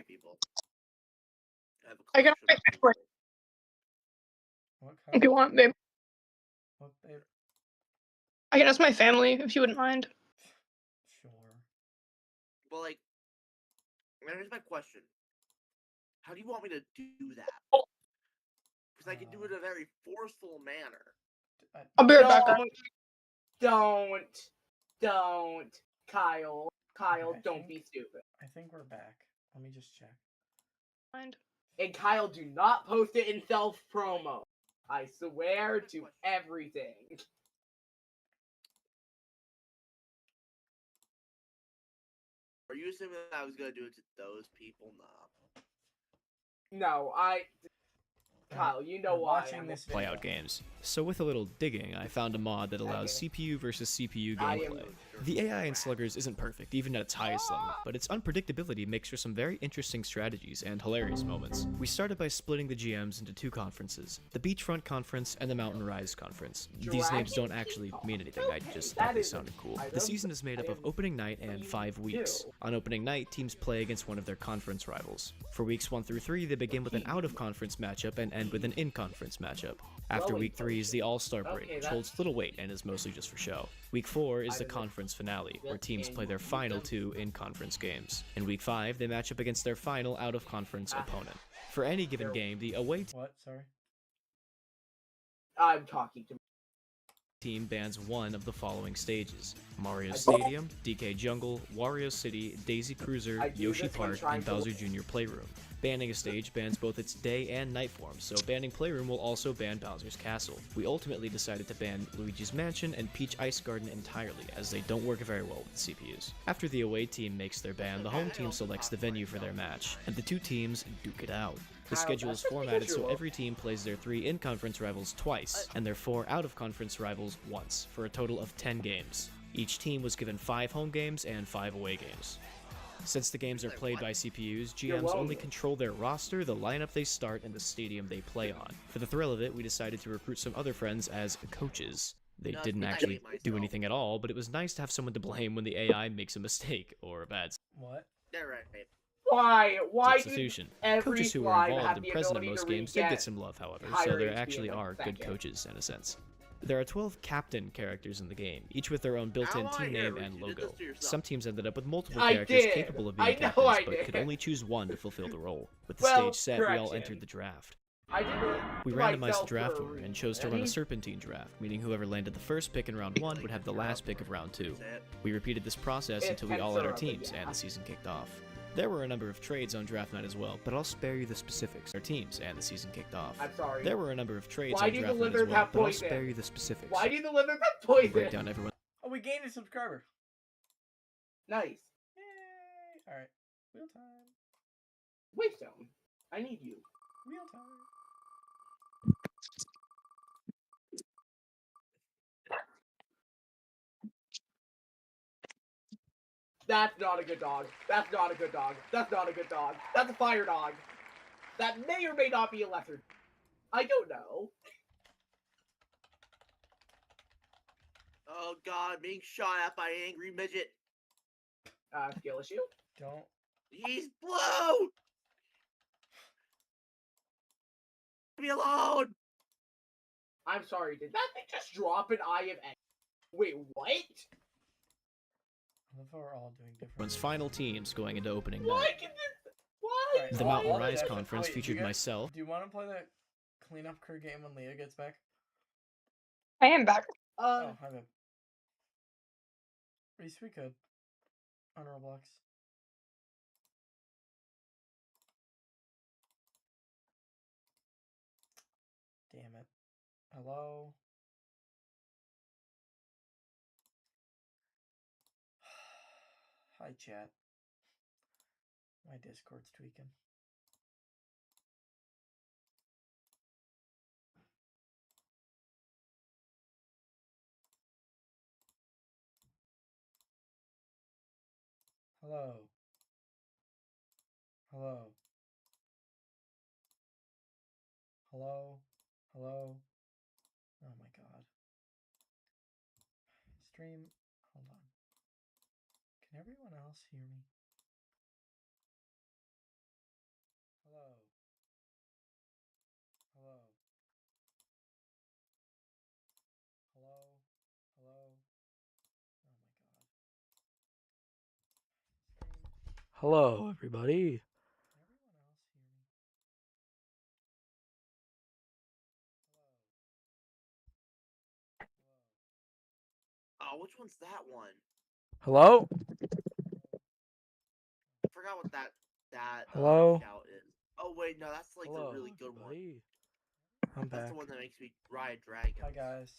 people. I can ask my family if you want, babe. What, babe? I can ask my family if you wouldn't mind. Sure. Well, like, here's my question: how do you want me to do that? Because I can do it in a very forceful manner. I'll be right back. Don't, Kyle, Okay, don't be stupid. I think we're back. Let me just check. Mind. And Kyle, do not post it in self-promo. I swear to everything. Are you assuming that I was gonna do it to those people? Nah. No, Kyle, you know why watching this playout games. So with a little digging, I found a mod that allows CPU versus CPU gameplay. The AI in Sluggers isn't perfect, even at its highest level, but its unpredictability makes for some very interesting strategies and hilarious moments. We started by splitting the GMs into two conferences, the Beachfront Conference and the Mountain Rise Conference. These names don't actually mean anything, I just thought they sounded cool. The season is made up of opening night and 5 weeks. On opening night, teams play against one of their conference rivals. For weeks 1 through 3, they begin with an out-of-conference matchup and end with an in-conference matchup. After week 3 is the All-Star break, which holds little weight and is mostly just for show. Week 4 is the conference finale, where teams play their final 2 in-conference games. In week 5, they match up against their final out-of-conference opponent. For any given game, the away I'm talking to team bans one of the following stages: Mario Stadium, DK Jungle, Wario City, Daisy Cruiser, Yoshi Park, and Bowser Jr. Playroom. Banning a stage bans both its day and night forms, so banning Playroom will also ban Bowser's Castle. We ultimately decided to ban Luigi's Mansion and Peach Ice Garden entirely, as they don't work very well with CPUs. After the away team makes their ban, the home team selects the venue for their match, and the two teams duke it out. The schedule is formatted so every team plays their 3 in-conference rivals twice, and their 4 out-of-conference rivals once, for a total of 10 games. Each team was given 5 home games and 5 away games. Since the games are played by CPUs, GMs only control their roster, the lineup they start, and the stadium they play on. For the thrill of it, we decided to recruit some other friends as coaches. They didn't actually do anything at all, but it was nice to have someone to blame when the AI makes a mistake, or a bad They're right. Why substitution. Coaches who were involved and present in most games did get some love, however, so there actually are good coaches in a sense. There are 12 captain characters in the game, each with their own built-in team name and logo. Some teams ended up with multiple characters capable of being captains, but could only choose one to fulfill the role. With the stage set, we all entered the draft. We randomized the draft order and chose to run a serpentine draft, meaning whoever landed the first pick in round 1 would have the last pick of round 2. We repeated this process until we all had our teams and the season kicked off. There were a number of trades on draft night as well, but I'll spare you the specifics. Our teams and the season kicked off. I'm sorry. There were a number of trades on draft night as well, but I'll spare you the specifics. Why do the lizards have poison? Break down everyone. Oh, we gained a subscriber. Nice. Yay! Alright. Wheel time. Waystone, I need you. Wheel time. That's not a good dog. That's not a good dog. That's not a good dog. That's a fire dog. That may or may not be a lesser. I don't know. Oh god, being shot at by an angry midget. Skill issue? Don't. He's blue! Leave me alone! I'm sorry, did that thing just drop an Eye of X? Wait, what? I love how we're all doing different. Everyone's final teams going into opening Why night. can this? Why? The Mountain Rise Conference featured myself. Do you want to play the cleanup crew game when Leah gets back? I am back. Oh, hi babe. Reese, we could. On Roblox. Damn it. Hello? Hi, chat. My Discord's tweaking. Hello? Hello? Hello? Hello? Oh my god. Stream. Hold on. Can everyone else hear me? Hello, everybody. Oh, which one's that one? Hello? I forgot what that Hello? shout is. Oh wait, no, that's like Hello, the really good one. everybody. I'm That's back. the one that makes me ride dragons. Hi, guys.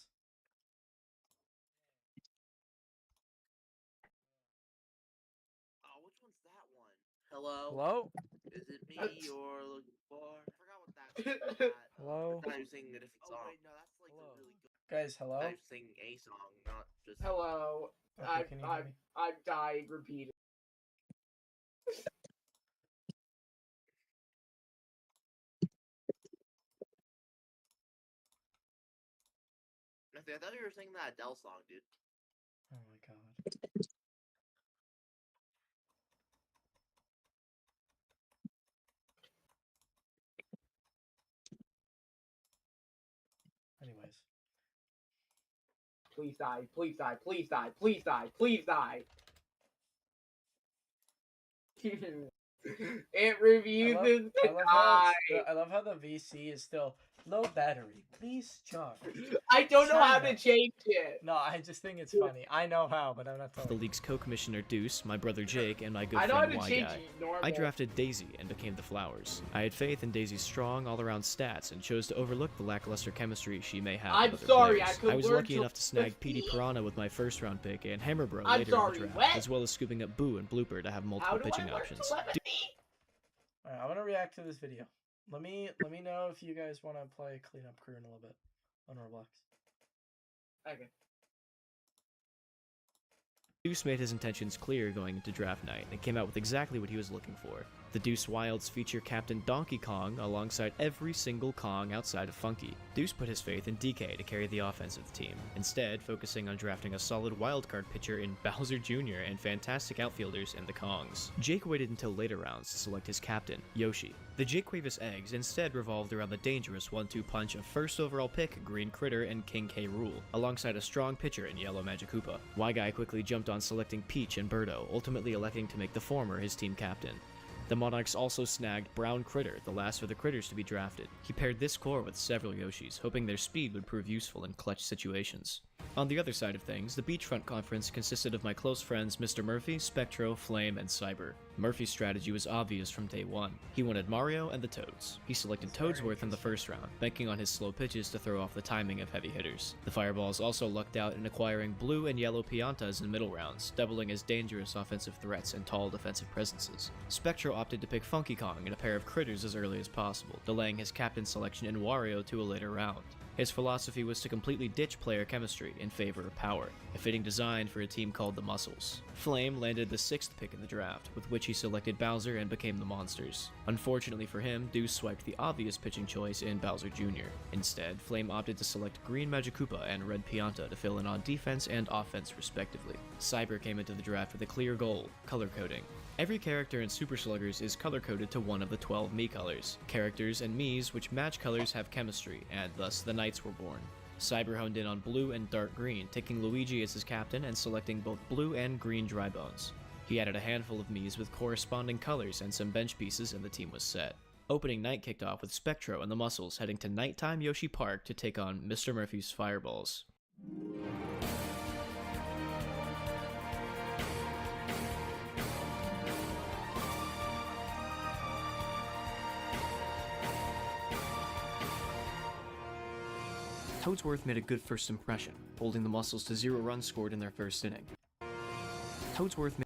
Oh, which one's that one? Hello? Hello? Is it me you're looking for? I forgot what that. Hello? I thought I was singing a different song. Oh wait, no, that's like Hello. the really good. Guys, I hello? was singing a song, not just. Hello. Okay, can you hear me? I've died repeatedly. I thought you were singing that Adele song, dude. Oh my god. Anyways. Please die. Please die. Please die. Please die. Please die. It refuses to die. I love how the VC is still low battery. Please charge. I don't know how China. to change it. No, I just think it's funny. I know how, but I'm not The telling you. league's co-commissioner Deuce, my brother Jake, and my good I know how friend to Y change Guy. it normal. I drafted Daisy and became the Flowers. I had faith in Daisy's strong, all-around stats and chose to overlook the lackluster chemistry she may have I'm with other sorry, players. I could was learn lucky to enough to snag Petey defeat- Piranha with my first-round pick and Hammerbro I'm later sorry, in the draft, what? as well as scooping up Boo and Blooper to have How multiple do pitching I learn options. telepathy? Alright, I want to react to this video. Let me know if you guys want to play Cleanup Crew in a little bit on Roblox. Okay. Deuce made his intentions clear going into draft night and came out with exactly what he was looking for. The Deuce Wilds feature Captain Donkey Kong alongside every single Kong outside of Funky. Deuce put his faith in DK to carry the offense of the team, instead focusing on drafting a solid wildcard pitcher in Bowser Jr. and fantastic outfielders in the Kongs. Jake waited until later rounds to select his captain, Yoshi. The Jake Wavis eggs instead revolved around the dangerous 1-2 punch of first overall pick Green Critter and King K. Rool, alongside a strong pitcher in Yellow Magikoopa. Y-Guy quickly jumped on selecting Peach and Birdo, ultimately electing to make the former his team captain. The Monarchs also snagged Brown Critter, the last of the critters to be drafted. He paired this core with several Yoshis, hoping their speed would prove useful in clutch situations. On the other side of things, the Beachfront Conference consisted of my close friends Mr. Murphy, Spectro, Flame, and Cyber. Murphy's strategy was obvious from day one. He wanted Mario and the Toads. He selected Toadsworth in the first round, banking on his slow pitches to throw off the timing of heavy hitters. The Fireballs also lucked out in acquiring blue and yellow Piantas in middle rounds, doubling as dangerous offensive threats and tall defensive presences. Spectro opted to pick Funky Kong and a pair of critters as early as possible, delaying his captain selection in Wario to a later round. His philosophy was to completely ditch player chemistry in favor of power, a fitting design for a team called the Muscles. Flame landed the 6th pick in the draft, with which he selected Bowser and became the Monsters. Unfortunately for him, Deuce swiped the obvious pitching choice in Bowser Jr. Instead, Flame opted to select Green Magikoopa and Red Pianta to fill in on defense and offense respectively. Cyber came into the draft with a clear goal, color coding. Every character in Super Sluggers is color-coded to one of the 12 Mii colors. Characters and Miis which match colors have chemistry, and thus the Knights were born. Cyber honed in on blue and dark green, taking Luigi as his captain and selecting both blue and green dry bones. He added a handful of Miis with corresponding colors and some bench pieces, and the team was set. Opening night kicked off with Spectro and the Muscles heading to Nighttime Yoshi Park to take on Mr. Murphy's Fireballs. Toadsworth made a good first impression, holding the Muscles to 0 runs scored in their first inning. Toadsworth made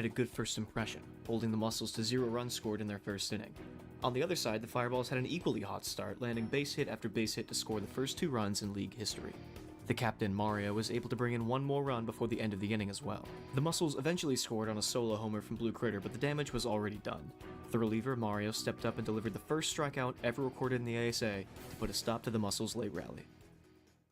a good first impression, holding the Muscles to 0 runs scored in their first inning. On the other side, the Fireballs had an equally hot start, landing base hit after base hit to score the first 2 runs in league history. The captain, Mario, was able to bring in 1 more run before the end of the inning as well. The Muscles eventually scored on a solo homer from Blue Critter, but the damage was already done. The reliever, Mario, stepped up and delivered the first strikeout ever recorded in the ASA to put a stop to the Muscles' late rally.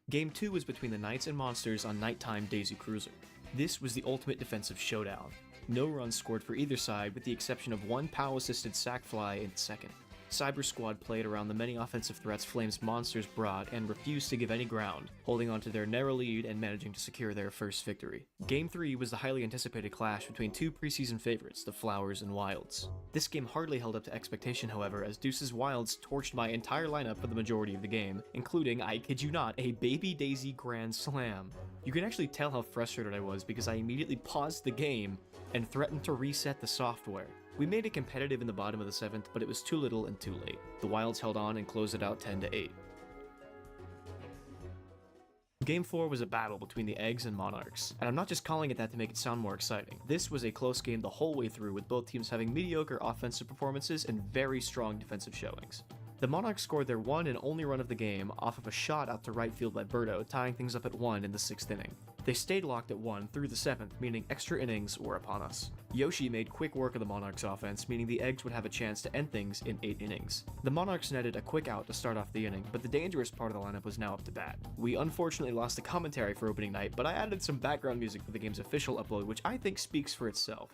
Game 2 was between the Knights and Monsters on Nighttime Daisy Cruiser. This was the ultimate defensive showdown. No runs scored for either side with the exception of 1 POW-assisted sac fly in second. Cyber Squad played around the many offensive threats Flame's monsters brought and refused to give any ground, holding on to their narrow lead and managing to secure their first victory. Game 3 was the highly anticipated clash between two preseason favorites, the Flowers and Wilds. This game hardly held up to expectation, however, as Deuce's Wilds torched my entire lineup for the majority of the game, including, I kid you not, a Baby Daisy Grand Slam. You can actually tell how frustrated I was because I immediately paused the game and threatened to reset the software. We made it competitive in the bottom of the 7th, but it was too little and too late. The Wilds held on and closed it out 10-8. Game 4 was a battle between the Eggs and Monarchs, and I'm not just calling it that to make it sound more exciting. This was a close game the whole way through, with both teams having mediocre offensive performances and very strong defensive showings. The Monarchs scored their one and only run of the game off of a shot out to right field by Berto, tying things up at 1 in the 6th inning. They stayed locked at 1 through the 7th, meaning extra innings were upon us. Yoshi made quick work of the Monarchs offense, meaning the Eggs would have a chance to end things in 8 innings. The Monarchs netted a quick out to start off the inning, but the dangerous part of the lineup was now up to bat. We unfortunately lost the commentary for opening night, but I added some background music for the game's official upload, which I think speaks for itself.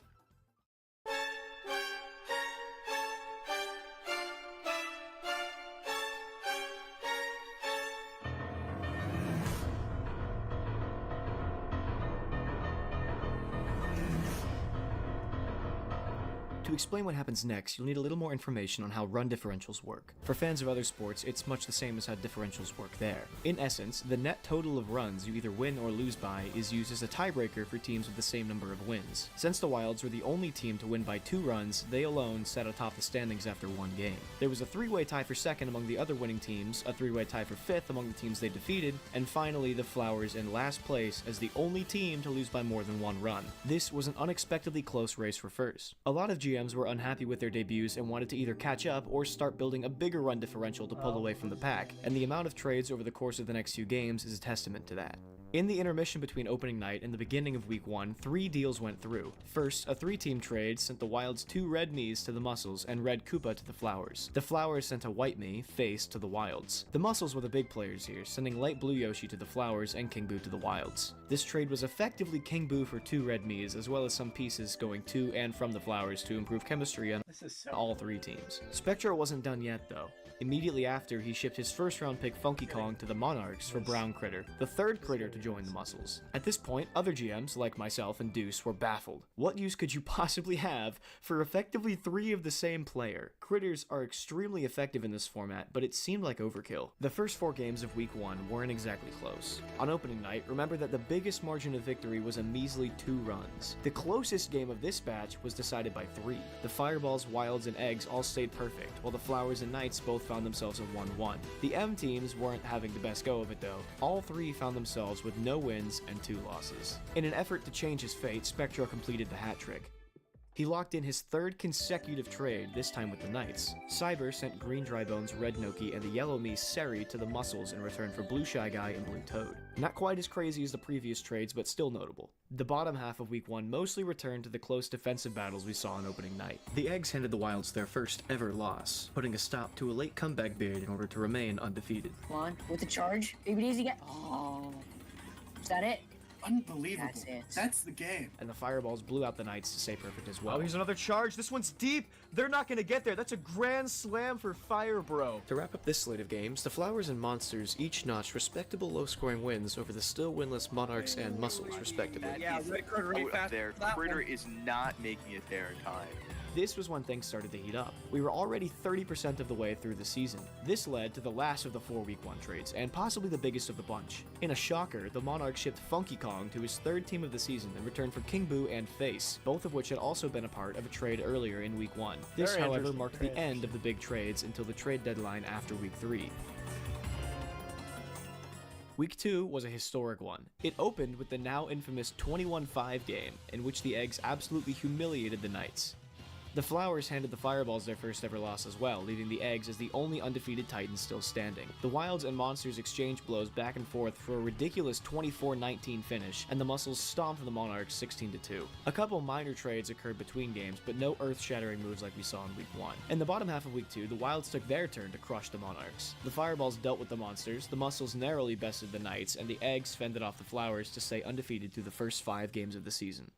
To explain what happens next, you'll need a little more information on how run differentials work. For fans of other sports, it's much the same as how differentials work there. In essence, the net total of runs you either win or lose by is used as a tiebreaker for teams with the same number of wins. Since the Wilds were the only team to win by 2 runs, they alone sat atop the standings after 1 game. There was a 3-way tie for second among the other winning teams, a 3-way tie for 5th among the teams they defeated, and finally the Flowers in last place as the only team to lose by more than 1 run. This was an unexpectedly close race for first. A lot of GMs were unhappy with their debuts and wanted to either catch up or start building a bigger run differential to pull away from the pack, and the amount of trades over the course of the next few games is a testament to that. In the intermission between opening night and the beginning of week 1, 3 deals went through. First, a 3-team trade sent the Wilds 2 red Miis to the Muscles and red Koopa to the Flowers. The Flowers sent a white Mii, Face, to the Wilds. The Muscles were the big players here, sending light blue Yoshi to the Flowers and King Boo to the Wilds. This trade was effectively King Boo for 2 red Miis, as well as some pieces going to and from the Flowers to improve chemistry on all 3 teams. Spectro wasn't done yet, though. Immediately after, he shipped his first-round pick Funky Kong to the Monarchs for Brown Critter, the 3rd critter to join the Muscles. At this point, other GMs, like myself and Deuce, were baffled. What use could you possibly have for effectively 3 of the same player? Critters are extremely effective in this format, but it seemed like overkill. The first 4 games of week 1 weren't exactly close. On opening night, remember that the biggest margin of victory was a measly 2 runs. The closest game of this batch was decided by 3. The Fireballs, Wilds, and Eggs all stayed perfect, while the Flowers and Knights both found themselves at 1-1. The M teams weren't having the best go of it though. All 3 found themselves with no wins and 2 losses. In an effort to change his fate, Spectro completed the hat trick. He locked in his 3rd consecutive trade, this time with the Knights. Cyber sent green Drybones, red Noki, and the yellow Mii Seri to the Muscles in return for blue Shy Guy and blue Toad. Not quite as crazy as the previous trades, but still notable. The bottom half of week 1 mostly returned to the close defensive battles we saw on opening night. The Eggs handed the Wilds their first ever loss, putting a stop to a late comeback bid in order to remain undefeated. Come on, with the charge. Baby Daisy get. Oh. Is that it? Unbelievable. That's it. That's the game. And the Fireballs blew out the Knights to stay perfect as well. Oh, here's another charge. This one's deep. They're not going to get there. That's a grand slam for Fire Bro. To wrap up this slate of games, the Flowers and Monsters each notched respectable low-scoring wins over the still winless Monarchs and Muscles, respectively. Yeah, red critter really fast. Their That critter one. is not making it there in time. This was when things started to heat up. We were already 30% of the way through the season. This led to the last of the 4 week 1 trades, and possibly the biggest of the bunch. In a shocker, the Monarch shipped Funky Kong to his 3rd team of the season in return for King Boo and Face, both of which had also been a part of a trade earlier in week 1. This, Very however, interesting marked trade. the end of the big trades until the trade deadline after week 3. Week 2 was a historic one. It opened with the now infamous 21-5 game, in which the Eggs absolutely humiliated the Knights. The Flowers handed the Fireballs their first ever loss as well, leaving the Eggs as the only undefeated Titans still standing. The Wilds and Monsters exchanged blows back and forth for a ridiculous 24-19 finish, and the Muscles stomped the Monarchs 16-2. A couple minor trades occurred between games, but no earth-shattering moves like we saw in week 1. In the bottom half of week 2, the Wilds took their turn to crush the Monarchs. The Fireballs dealt with the Monsters, the Muscles narrowly bested the Knights, and the Eggs fended off the Flowers to stay undefeated through the first 5 games of the season.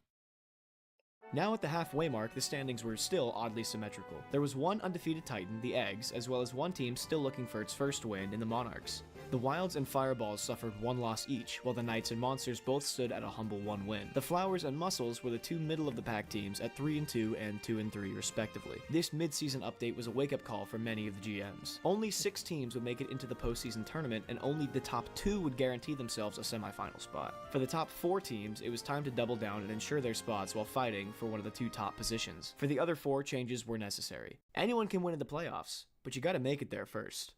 Now at the halfway mark, the standings were still oddly symmetrical. There was one undefeated Titan, the Eggs, as well as one team still looking for its first win in the Monarchs. The Wilds and Fireballs suffered one loss each, while the Knights and Monsters both stood at a humble 1 win. The Flowers and Muscles were the two middle-of-the-pack teams at 3-2 and 2-3 respectively. This mid-season update was a wake-up call for many of the GMs. Only 6 teams would make it into the postseason tournament, and only the top 2 would guarantee themselves a semifinal spot. For the top 4 teams, it was time to double down and ensure their spots while fighting for one of the 2 top positions. For the other 4, changes were necessary. Anyone can win in the playoffs, but you gotta make it there first.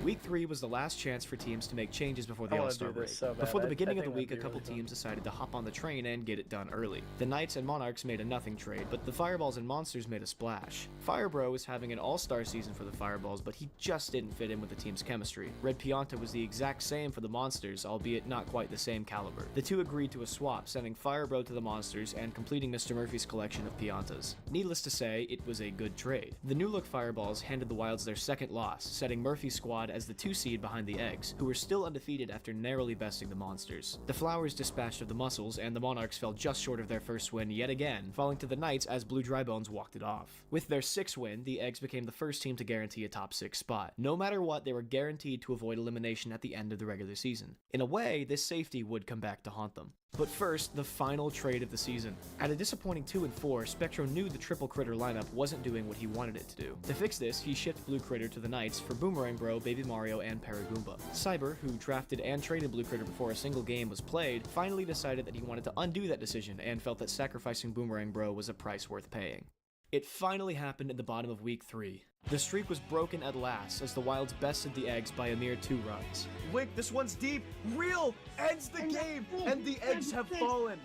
Week 3 was the last chance for teams to make changes before the All-Star break. Before the beginning of the week, a couple teams decided to hop on the train and get it done early. The Knights and Monarchs made a nothing trade, but the Fireballs and Monsters made a splash. Firebro was having an all-star season for the Fireballs, but he just didn't fit in with the team's chemistry. Red Pianta was the exact same for the Monsters, albeit not quite the same caliber. The two agreed to a swap, sending Firebro to the Monsters and completing Mr. Murphy's collection of Piantas. Needless to say, it was a good trade. The new-look Fireballs handed the Wilds their second loss, setting Murphy's squad as the 2 seed behind the Eggs, who were still undefeated after narrowly besting the Monsters. The Flowers dispatched of the Muscles, and the Monarchs fell just short of their first win yet again, falling to the Knights as Blue Drybones walked it off. With their 6th win, the Eggs became the first team to guarantee a top 6 spot. No matter what, they were guaranteed to avoid elimination at the end of the regular season. In a way, this safety would come back to haunt them. But first, the final trade of the season. At a disappointing 2-4, Spectro knew the Triple Critter lineup wasn't doing what he wanted it to do. To fix this, he shipped Blue Critter to the Knights for Boomerang Bro, Baby Mario, and Paragoomba. Cyber, who drafted and traded Blue Critter before a single game was played, finally decided that he wanted to undo that decision and felt that sacrificing Boomerang Bro was a price worth paying. It finally happened in the bottom of Week 3. The streak was broken at last as the Wilds bested the Eggs by a mere 2 runs. Link, this one's deep. Real ends the game, and the Eggs have fallen.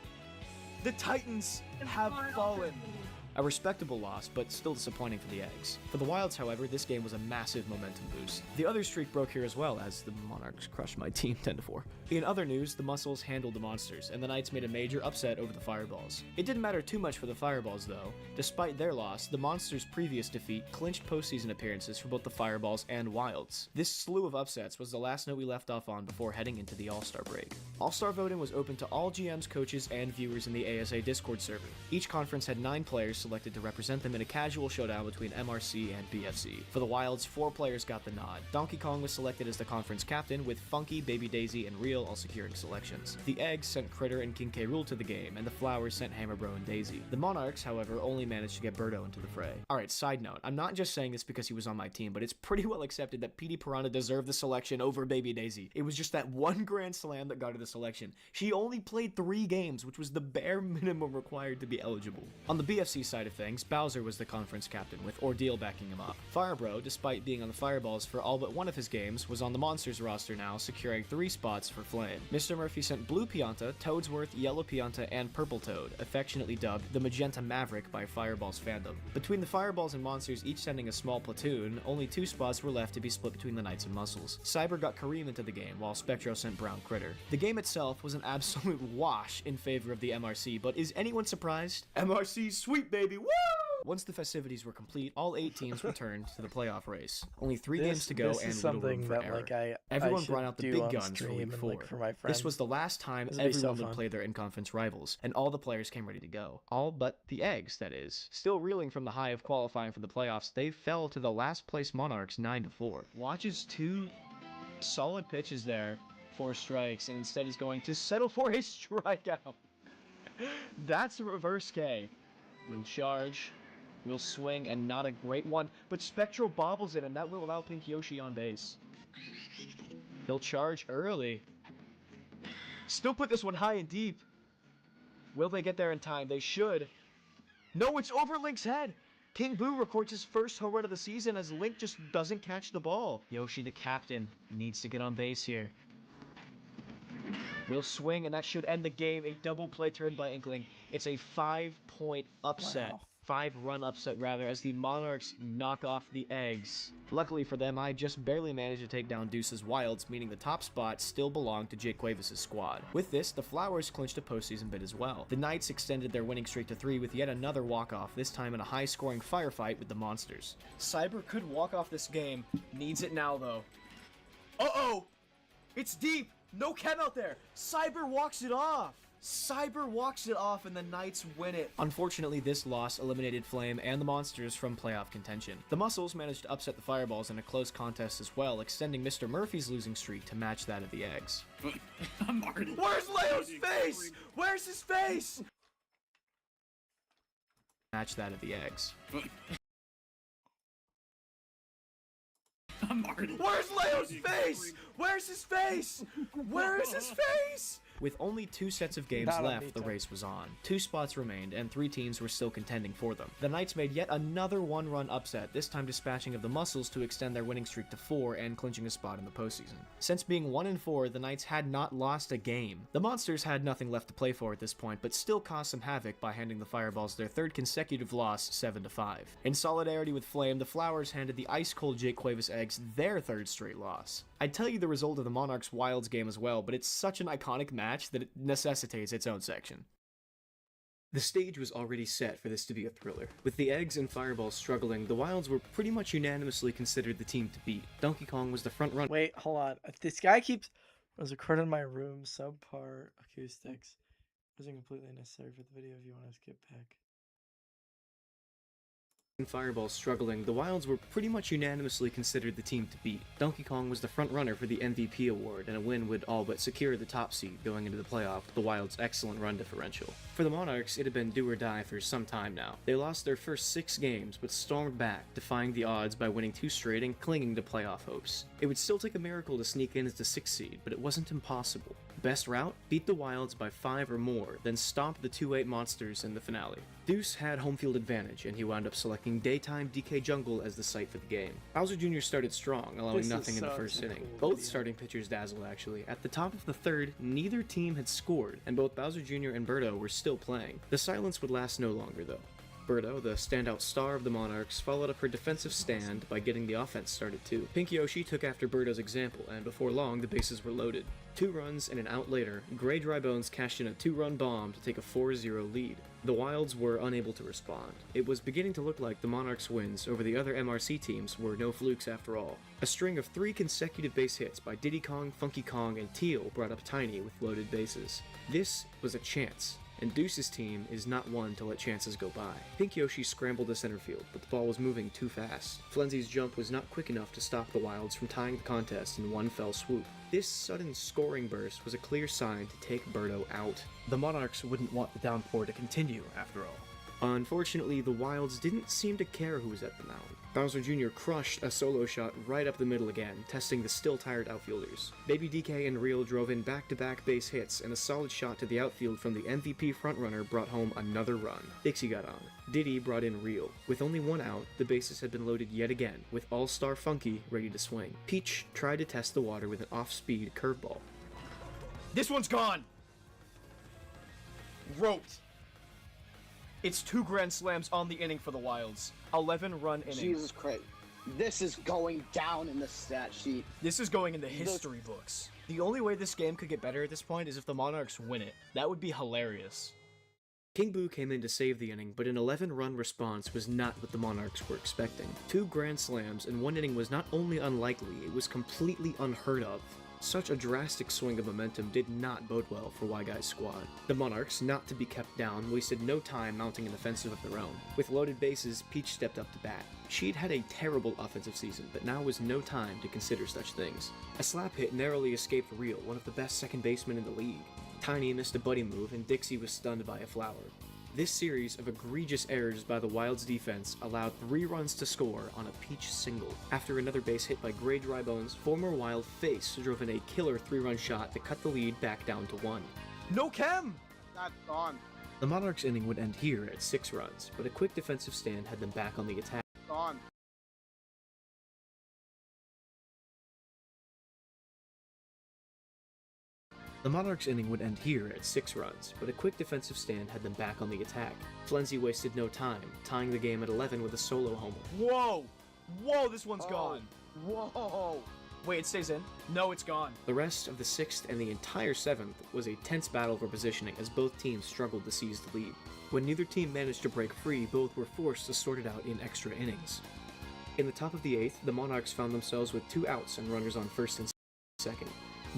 The Titans have fallen. A respectable loss, but still disappointing for the Eggs. For the Wilds, however, this game was a massive momentum boost. The other streak broke here as well, as the Monarchs crushed my team 10-4. In other news, the Muscles handled the Monsters, and the Knights made a major upset over the Fireballs. It didn't matter too much for the Fireballs, though. Despite their loss, the Monsters' previous defeat clinched postseason appearances for both the Fireballs and Wilds. This slew of upsets was the last note we left off on before heading into the All-Star break. All-Star voting was open to all GMs, coaches, and viewers in the ASA Discord server. Each conference had 9 players selected to represent them in a casual showdown between MRC and BFC. For the Wilds, 4 players got the nod. Donkey Kong was selected as the conference captain, with Funky, Baby Daisy, and Real all securing selections. The Eggs sent Critter and King K. Rool to the game, and the Flowers sent Hammerbro and Daisy. The Monarchs, however, only managed to get Birdo into the fray. Alright, side note, I'm not just saying this because he was on my team, but it's pretty well accepted that PD Piranha deserved the selection over Baby Daisy. It was just that one Grand Slam that got her the selection. She only played 3 games, which was the bare minimum required to be eligible. On the BFC side of things, Bowser was the conference captain, with Ordeal backing him up. Firebro, despite being on the Fireballs for all but one of his games, was on the Monsters roster now, securing 3 spots for Flame. Mr. Murphy sent Blue Pianta, Toadsworth, Yellow Pianta, and Purple Toad, affectionately dubbed the Magenta Maverick by Fireballs fandom. Between the Fireballs and Monsters each sending a small platoon, only 2 spots were left to be split between the Knights and Muscles. Cyber got Kareem into the game, while Spectro sent Brown Critter. The game itself was an absolute wash in favor of the MRC, but is anyone surprised? MRC sweet, baby, woo! Once the festivities were complete, all 8 teams returned to the playoff race. Only 3 games to go and little room for error. Everyone brought out the big guns for Week 4. This was the last time everyone would play their in-conference rivals, and all the players came ready to go. All but the Eggs, that is. Still reeling from the high of qualifying for the playoffs, they fell to the last place Monarchs 9-4. Watches 2 solid pitches there, 4 strikes, and instead is going to settle for a strikeout. That's a reverse K. Will charge. Will swing, and not a great one, but Spectro bobbles it, and that will allow Pink Yoshi on base. He'll charge early. Still put this one high and deep. Will they get there in time? They should. No, it's over Link's head. King Boo records his first home run of the season as Link just doesn't catch the ball. Yoshi, the captain, needs to get on base here. Will swing, and that should end the game. A double play turn by Inkling. It's a 5-point upset. Wow. 5-run upset, rather, as the Monarchs knock off the Eggs. Luckily for them, I just barely managed to take down Deuce's Wilds, meaning the top spot still belonged to Jake Cuevas' squad. With this, the Flowers clinched a postseason bid as well. The Knights extended their winning streak to 3 with yet another walk-off, this time in a high-scoring firefight with the Monsters. Cyber could walk off this game. Needs it now, though. Uh-oh! It's deep! No chem out there! Cyber walks it off! Cyber walks it off and the Knights win it. Unfortunately, this loss eliminated Flame and the Monsters from playoff contention. The Muscles managed to upset the Fireballs in a close contest as well, extending Mr. Murphy's losing streak to match that of the Eggs. Where's Leo's face? Where's his face? Match that of the Eggs. Where's Leo's face? Where's his face? Where is his face? With only 2 sets of games left, the race was on. 2 spots remained, and 3 teams were still contending for them. The Knights made yet another one-run upset, this time dispatching of the Muscles to extend their winning streak to 4 and clinching a spot in the postseason. Since being 1-4, the Knights had not lost a game. The Monsters had nothing left to play for at this point, but still caused some havoc by handing the Fireballs their 3rd consecutive loss, 7-5. In solidarity with Flame, the Flowers handed the ice-cold Jake Cuevas Eggs their 3rd straight loss. I'd tell you the result of the Monarchs Wilds game as well, but it's such an iconic match that it necessitates its own section. The stage was already set for this to be a thriller. With the Eggs and Fireballs struggling, the Wilds were pretty much unanimously considered the team to beat. Donkey Kong was the front runner. Wait, hold on. This guy keeps... was recorded in my room, subpar acoustics. Wasn't completely necessary for the video if you want to skip back. And Fireballs struggling, the Wilds were pretty much unanimously considered the team to beat. Donkey Kong was the front runner for the MVP award, and a win would all but secure the top seed going into the playoff with the Wilds' excellent run differential. For the Monarchs, it had been do or die for some time now. They lost their first 6 games, but stormed back, defying the odds by winning 2 straight and clinging to playoff hopes. It would still take a miracle to sneak in as the 6th seed, but it wasn't impossible. Best route? Beat the Wilds by 5 or more, then stomp the 2-8 Monsters in the finale. Deuce had home field advantage, and he wound up selecting daytime DK Jungle as the site for the game. Bowser Jr. started strong, allowing nothing in the first inning. Both starting pitchers dazzled, actually. At the top of the 3rd, neither team had scored, and both Bowser Jr. and Birdo were still playing. The silence would last no longer, though. Birdo, the standout star of the Monarchs, followed up her defensive stand by getting the offense started too. Pink Yoshi took after Birdo's example, and before long, the bases were loaded. 2 runs and an out later, Gray Drybones cashed in a 2-run bomb to take a 4-0 lead. The Wilds were unable to respond. It was beginning to look like the Monarchs' wins over the other MRC teams were no flukes after all. A string of 3 consecutive base hits by Diddy Kong, Funky Kong, and Teal brought up Tiny with loaded bases. This was a chance. And Deuce's team is not one to let chances go by. Pink Yoshi scrambled to center field, but the ball was moving too fast. Flenzy's jump was not quick enough to stop the Wilds from tying the contest in one fell swoop. This sudden scoring burst was a clear sign to take Birdo out. The Monarchs wouldn't want the downpour to continue, after all. Unfortunately, the Wilds didn't seem to care who was at the mound. Bowser Jr. crushed a solo shot right up the middle again, testing the still-tired outfielders. Baby DK and Real drove in back-to-back base hits, and a solid shot to the outfield from the MVP frontrunner brought home another run. Dixie got on. Diddy brought in Real. With only 1 out, the bases had been loaded yet again, with All-Star Funky ready to swing. Peach tried to test the water with an off-speed curveball. This one's gone! Roped. It's 2 grand slams on the inning for the Wilds. 11-run inning. Jesus Christ. This is going down in the stat sheet. This is going in the history books. The only way this game could get better at this point is if the Monarchs win it. That would be hilarious. King Boo came in to save the inning, but an 11-run response was not what the Monarchs were expecting. 2 grand slams in 1 inning was not only unlikely, it was completely unheard of. Such a drastic swing of momentum did not bode well for Y-Guy's squad. The Monarchs, not to be kept down, wasted no time mounting an offensive of their own. With loaded bases, Peach stepped up to bat. She'd had a terrible offensive season, but now was no time to consider such things. A slap hit narrowly escaped Real, one of the best second basemen in the league. Tiny missed a buddy move, and Dixie was stunned by a flower. This series of egregious errors by the Wilds defense allowed 3 runs to score on a Peach single. After another base hit by Gray Drybones, former Wild Face drove in a killer 3-run shot to cut the lead back down to 1. No chem! That's gone. The Monarchs inning would end here at 6 runs, but a quick defensive stand had them back on the attack. Gone. The Monarchs inning would end here at 6 runs, but a quick defensive stand had them back on the attack. Flenzy wasted no time, tying the game at 11 with a solo homer. Whoa! Whoa, this one's gone! Whoa! Wait, it stays in? No, it's gone. The rest of the 6th and the entire 7th was a tense battle for positioning as both teams struggled to seize the lead. When neither team managed to break free, both were forced to sort it out in extra innings. In the top of the 8th, the Monarchs found themselves with 2 outs and runners on first and second.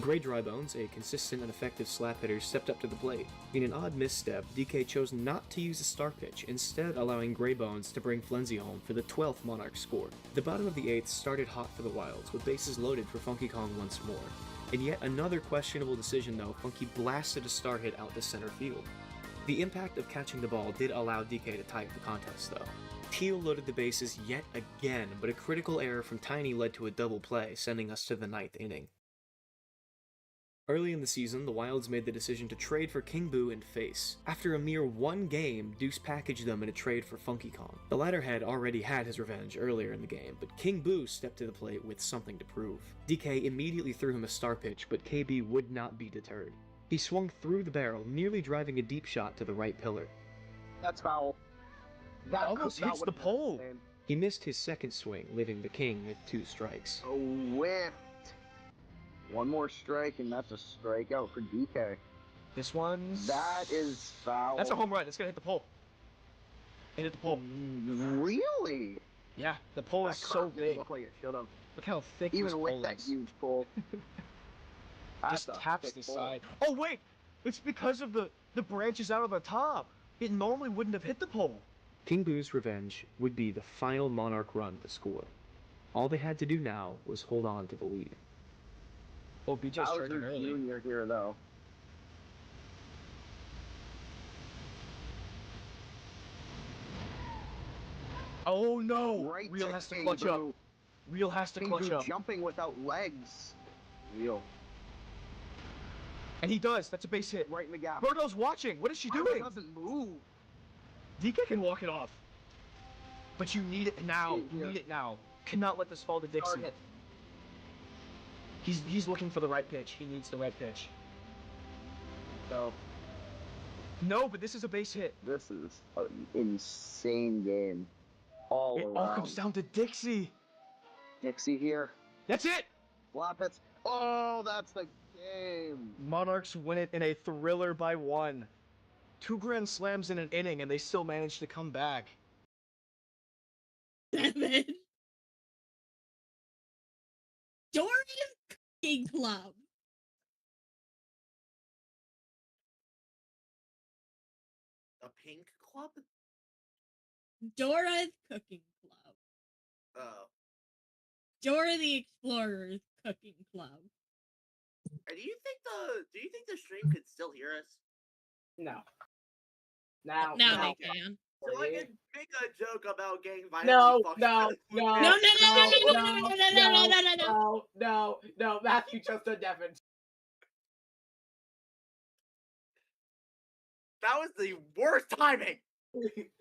Gray Drybones, a consistent and effective slap hitter, stepped up to the plate. In an odd misstep, DK chose not to use a star pitch, instead allowing Gray Bones to bring Flenzy home for the 12th Monarch score. The bottom of the 8th started hot for the Wilds, with bases loaded for Funky Kong once more. In yet another questionable decision though, Funky blasted a star hit out to center field. The impact of catching the ball did allow DK to tie up the contest though. Teal loaded the bases yet again, but a critical error from Tiny led to a double play, sending us to the 9th inning. Early in the season, the Wilds made the decision to trade for King Boo and Face. After a mere one game, Deuce packaged them in a trade for Funky Kong. The latter had already had his revenge earlier in the game, but King Boo stepped to the plate with something to prove. DK immediately threw him a star pitch, but KB would not be deterred. He swung through the barrel, nearly driving a deep shot to the right pillar. That's foul. That Almost that hits the would've been pole. insane. He missed his second swing, leaving the King with 2 strikes. A whiffed. One more strike, and that's a strikeout for DK. This one's... That is foul. That's a home run. It's gonna hit the pole. It hit the pole. Really? Yeah, the pole is That so crop didn't big. Look like it should have. Look how thick this Even with pole that is. huge pole. Just That's a taps thick the pole. side. Oh wait! It's because of the branches out of the top. It normally wouldn't have hit the pole. King Boo's revenge would be the final Monarch run to score. All they had to do now was hold on to the lead. Oh, BJ striking Bowser early. Jr. here, though. Oh no! Right Real to has to King clutch up. Boo. Real has to King clutch Boo up. jumping without legs. Real. And he does. That's a base hit. Right in the gap. Birdo's watching. What is she Birdo doing? doesn't move. DK can walk it off. But you need it now. You Yeah. need it now. Cannot let this fall to Dixon. Hard hit. He's looking for the right pitch. He needs the right pitch. So, No, but this is a base hit. this is an insane game. All It around. all comes down to Dixie. Dixie here. That's it. Flop it. Oh, that's the game. Monarchs win it in a thriller by 1. 2 grand slams in an inning, and they still managed to come back. 7. Dora's Cooking Club. A pink club? Dora's Cooking Club. Oh. Dora the Explorer's Cooking Club. Do you think the stream could still hear us? No. Now Now no. they can. So I could make a joke about getting violently No, fucked no, by the no, food No, man. no, Matthew just undeafened. That was the worst timing. Take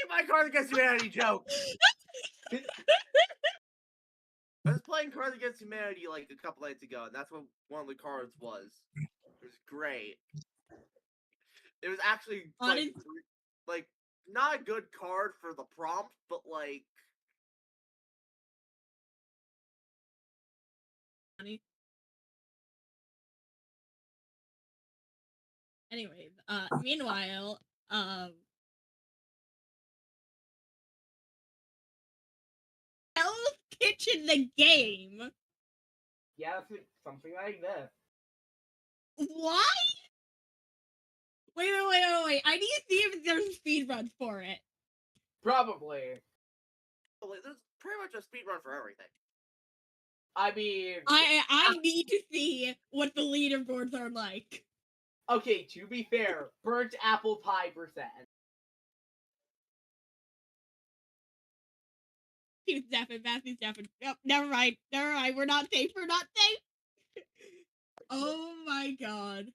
my Cards Against Humanity joke. I was playing Cards Against Humanity like a couple nights ago, and that's what one of the cards was. It was great. It was actually like not a good card for the prompt, but like Anyways, meanwhile, Hell's Kitchen the game. Yeah, something like this. Why? Wait. I need to see if there's speedruns for it. Probably. there's pretty much a speedrun for everything. I mean, I need to see what the leaderboards are like. okay, to be fair, burnt apple pie percent. He's deafened. Matthew's deafened. Nope, never mind. We're not safe. Oh my god.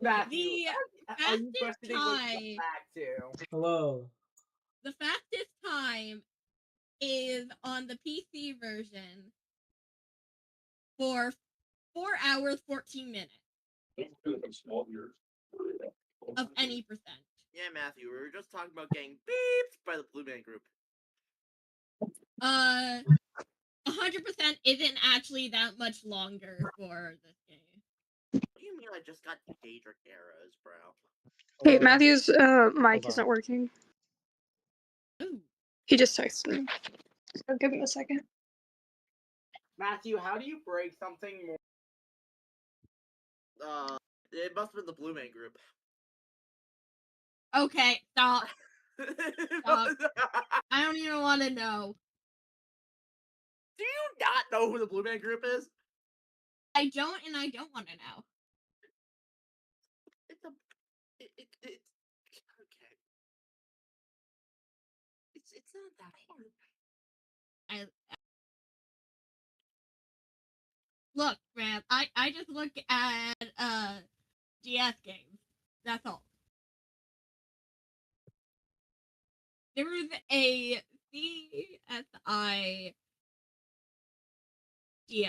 Matthew, The are you fastest questioning what you time. got back to? Hello. The fastest time is on the PC version for 4 hours 14 minutes of any percent. Yeah, Matthew, we were just talking about getting beeped by the Blue Man Group. 100% isn't actually that much longer for this game. What do you mean I just got Daedric arrows, bro? Hey, Matthew's mic isn't working. Ooh. He just texted me. So give him a second. Matthew, how do you break something more It must have been the Blue Man Group. Okay, stop. Stop. I don't even want to know. Do you not know who the Blue Man Group is? I don't, and I don't want to know. It's a. It's okay. It's not that hard. Look, man. I just look at GS games. That's all. There was a CSI GS